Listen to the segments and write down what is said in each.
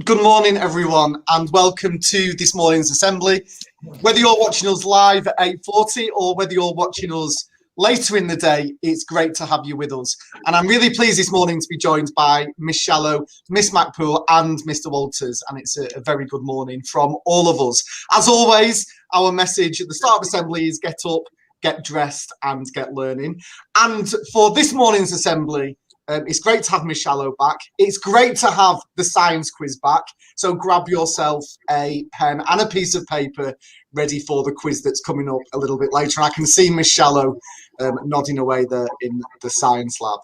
Good morning, everyone, and welcome to this morning's assembly. Whether you're watching us live at 8:40 or whether you're watching us later in the day, it's great to have you with us. And I'm really pleased this morning to be joined by Miss Shallow, Miss McPool, and Mr. Walters. And it's a very good morning from all of us. As always, our message at the start of assembly is get up, get dressed, and get learning. And for this morning's assembly, it's great to have Miss Shallow back. It's great to have the science quiz back. So grab yourself a pen and a piece of paper ready for the quiz that's coming up a little bit later. And I can see Miss Shallow nodding away there in the science lab.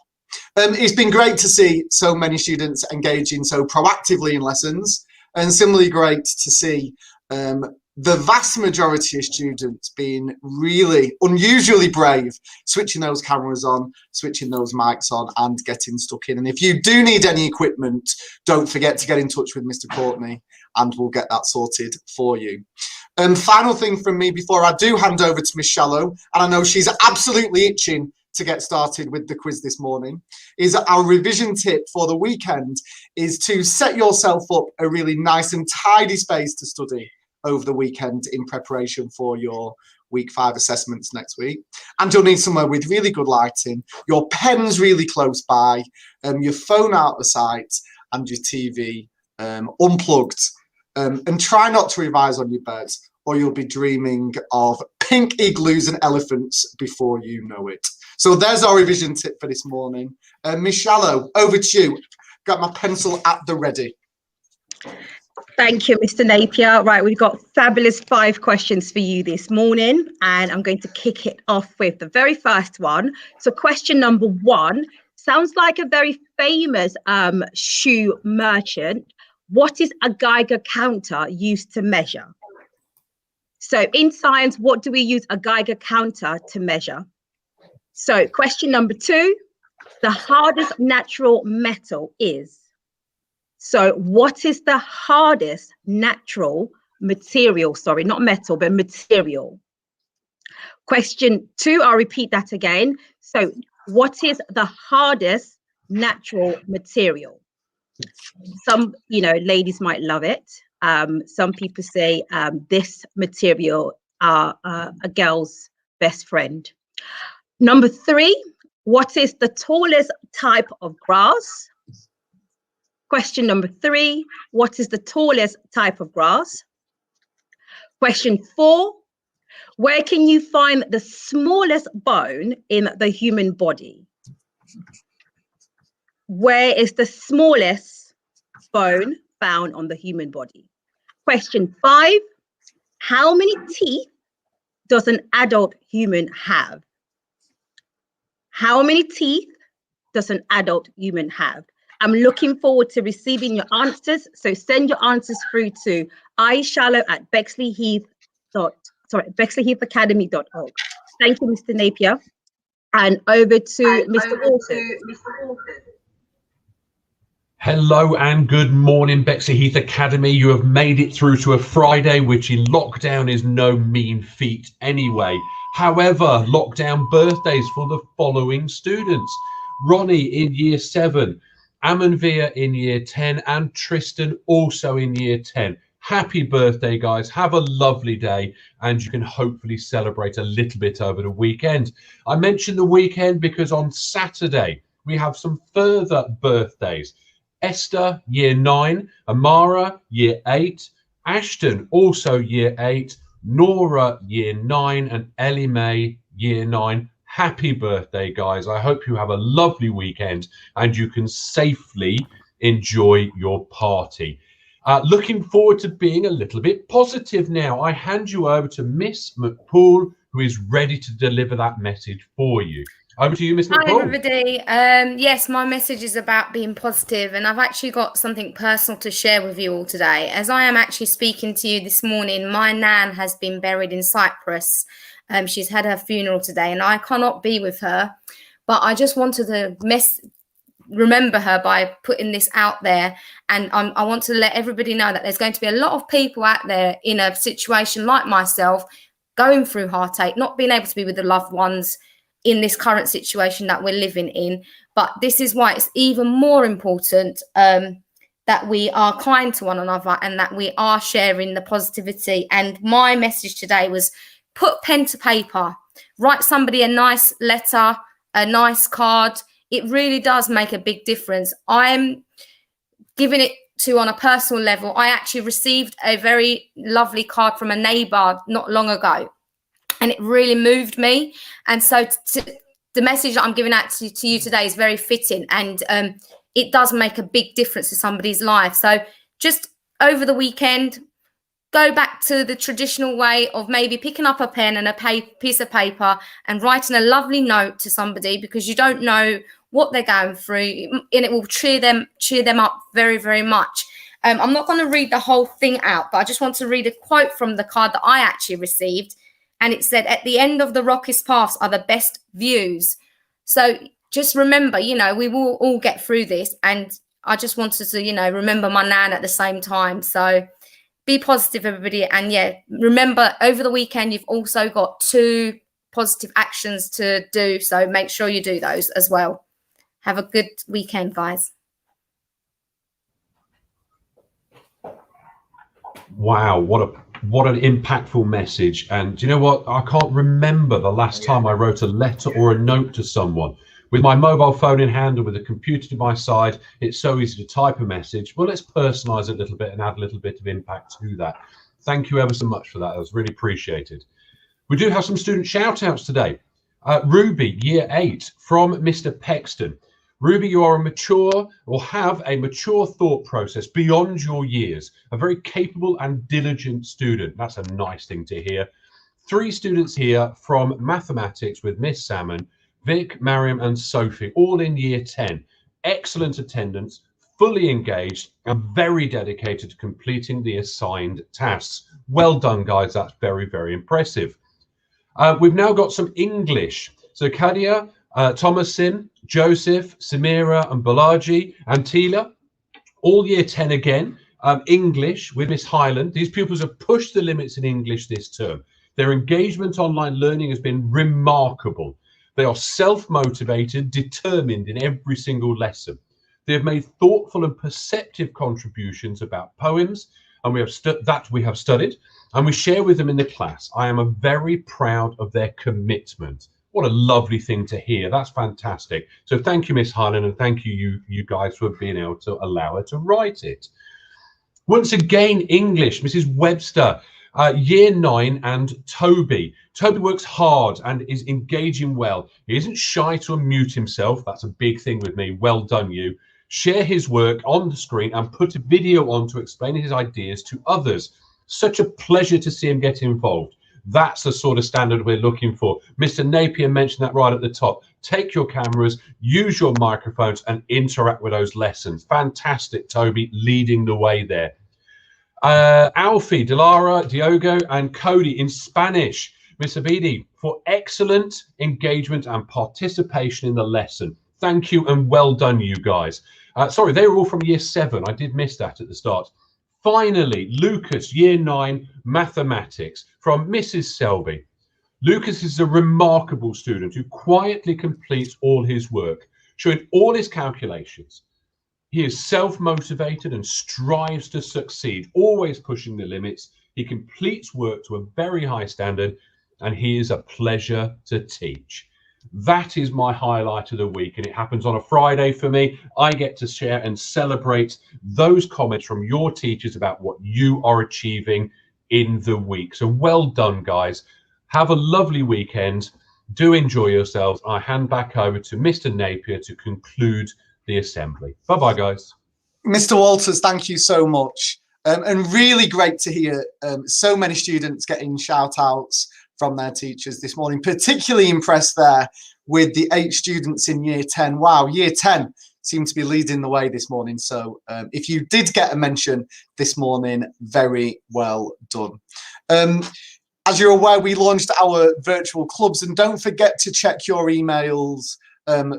It's been great to see so many students engaging so proactively in lessons, and similarly great to see the vast majority of students being really unusually brave, switching those cameras on, switching those mics on, and getting stuck in. And if you do need any equipment, don't forget to get in touch with Mr. Courtney and we'll get that sorted for you. Final thing from me before I do hand over to Miss Shallow, and I know she's absolutely itching to get started with the quiz this morning, is our revision tip for the weekend is to set yourself up a really nice and tidy space to study over the weekend in preparation for your week 5 assessments next week. And you'll need somewhere with really good lighting, your pen's really close by, your phone out of sight, and your TV unplugged. And try not to revise on your bed, or you'll be dreaming of pink igloos and elephants before you know it. So there's our revision tip for this morning. Miss Shallow, over to you. Got my pencil at the ready. Thank you, Mr. Napier. Right, we've got fabulous 5 questions for you this morning, and I'm going to kick it off with the very first one. So question number 1 sounds like a very famous shoe merchant. What is a Geiger counter used to measure? So in science, what do we use a Geiger counter to measure? So question number 2, the hardest natural metal is? So what is the hardest natural material? Sorry, not metal, but material. Question 2, I'll repeat that again. So what is the hardest natural material? Some, ladies might love it. Some people say this material are a girl's best friend. Number 3, what is the tallest type of grass? Question number 3, what is the tallest type of grass? Question 4, where can you find the smallest bone in the human body? Where is the smallest bone found on the human body? Question 5, how many teeth does an adult human have? How many teeth does an adult human have? I'm looking forward to receiving your answers. So send your answers through to bexleyheathacademy.org. Thank you, Mr. Napier. And over to Mr. Walters. Hello and good morning, Bexley Heath Academy. You have made it through to a Friday, which in lockdown is no mean feat anyway. However, lockdown birthdays for the following students: Ronnie in year 7, Amanvia in year 10, and Tristan also in year 10. Happy birthday, guys. Have a lovely day, and you can hopefully celebrate a little bit over the weekend. I mentioned the weekend because on Saturday we have some further birthdays. Esther, year 9, Amara, year 8, Ashton, also year 8, Nora, year 9, and Ellie Mae, year 9. Happy birthday, guys. I hope you have a lovely weekend and you can safely enjoy your party. Looking forward to being a little bit positive now. I hand you over to Miss McPool, who is ready to deliver that message for you. Over to you, Miss McPool. Hi, everybody. Yes, my message is about being positive, and I've actually got something personal to share with you all today. As I am actually speaking to you this morning, my nan has been buried in Cyprus. She's had her funeral today, and I cannot be with her, but I just wanted to remember her by putting this out there. And I want to let everybody know that there's going to be a lot of people out there in a situation like myself, going through heartache, not being able to be with the loved ones in this current situation that we're living in. But this is why it's even more important that that we are kind to one another and that we are sharing the positivity. And my message today was put pen to paper, write somebody a nice letter, a nice card. It really does make a big difference. I'm giving it to on a personal level. I actually received a very lovely card from a neighbor not long ago, and it really moved me. And so the message that I'm giving out to you today is very fitting, and it does make a big difference to somebody's life. So just over the weekend, go back to the traditional way of maybe picking up a pen and a piece of paper and writing a lovely note to somebody, because you don't know what they're going through, and it will cheer them up very, very much. I'm not going to read the whole thing out, but I just want to read a quote from the card that I actually received. And it said, "At the end of the rockest paths are the best views." So just remember, we will all get through this. And I just wanted to, remember my nan at the same time. So be positive, everybody. And yeah, remember, over the weekend, you've also got 2 positive actions to do. So make sure you do those as well. Have a good weekend, guys. Wow, what an impactful message. And do you know what? I can't remember the last time I wrote a letter or a note to someone. With my mobile phone in hand and with a computer to my side, it's so easy to type a message. Well, let's personalize it a little bit and add a little bit of impact to that. Thank you ever so much for that. That was really appreciated. We do have some student shout outs today. Ruby, year 8, from Mr. Pexton. Ruby, you are a mature, or have a mature thought process beyond your years, a very capable and diligent student. That's a nice thing to hear. 3 students here from mathematics with Miss Salmon, Vic, Mariam and Sophie, all in year 10. Excellent attendance, fully engaged and very dedicated to completing the assigned tasks. Well done, guys. That's very, very impressive. We've now got some English. So Kadia, Thomasin, Joseph, Samira and Balaji and Tila, all year 10 again. English with Miss Highland. These pupils have pushed the limits in English this term. Their engagement online learning has been remarkable. They are self-motivated, determined in every single lesson. They have made thoughtful and perceptive contributions about poems, and we have studied, and we share with them in the class. I am very proud of their commitment. What a lovely thing to hear. That's fantastic. So thank you, Miss Highland, and thank you guys for being able to allow her to write it. Once again, English, Mrs. Webster, year 9 and Toby. Toby works hard and is engaging well. He isn't shy to unmute himself. That's a big thing with me. Well done, you. Share his work on the screen and put a video on to explain his ideas to others. Such a pleasure to see him get involved. That's the sort of standard we're looking for. Mr. Napier mentioned that right at the top. Take your cameras, use your microphones and interact with those lessons. Fantastic, Toby, leading the way there. Alfie, Delara, Diogo and Cody in Spanish. Miss Abidi, for excellent engagement and participation in the lesson. Thank you and well done, you guys. Sorry, they were all from year 7. I did miss that at the start. Finally, Lucas, year 9, mathematics from Mrs. Selby. Lucas is a remarkable student who quietly completes all his work, showing all his calculations. He is self-motivated and strives to succeed, always pushing the limits. He completes work to a very high standard, and he is a pleasure to teach. That is my highlight of the week, and it happens on a Friday for me. I get to share and celebrate those comments from your teachers about what you are achieving in the week. So well done, guys. Have a lovely weekend. Do enjoy yourselves. I hand back over to Mr. Napier to conclude the assembly. Bye-bye, guys. Mr. Walters, thank you so much. And really great to hear so many students getting shout outs from their teachers this morning. Particularly impressed there with the 8 students in year 10. Wow, year 10 seemed to be leading the way this morning. So if you did get a mention this morning, very well done. As you're aware, we launched our virtual clubs, and don't forget to check your emails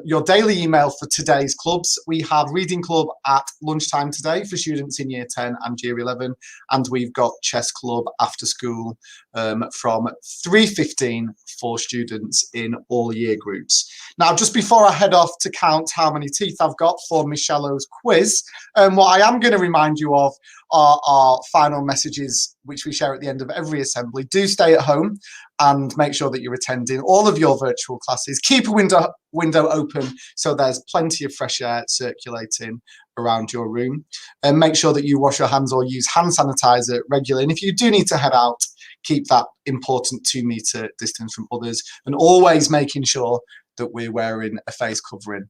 your daily email for today's clubs. We have Reading Club at lunchtime today for students in Year 10 and Year 11, and we've got Chess Club after school from 3:15 for students in all year groups. Now, just before I head off to count how many teeth I've got for Michello's quiz, what I am going to remind you of are our final messages, which we share at the end of every assembly. Do stay at home and make sure that you're attending all of your virtual classes. Keep a window open so there's plenty of fresh air circulating around your room. And make sure that you wash your hands or use hand sanitizer regularly. And if you do need to head out, keep that important 2-meter distance from others, and always making sure that we're wearing a face covering.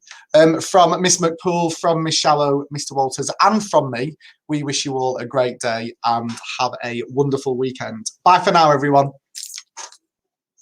From Miss McPool, from Miss Shallow, Mr. Walters, and from me, we wish you all a great day and have a wonderful weekend. Bye for now, everyone.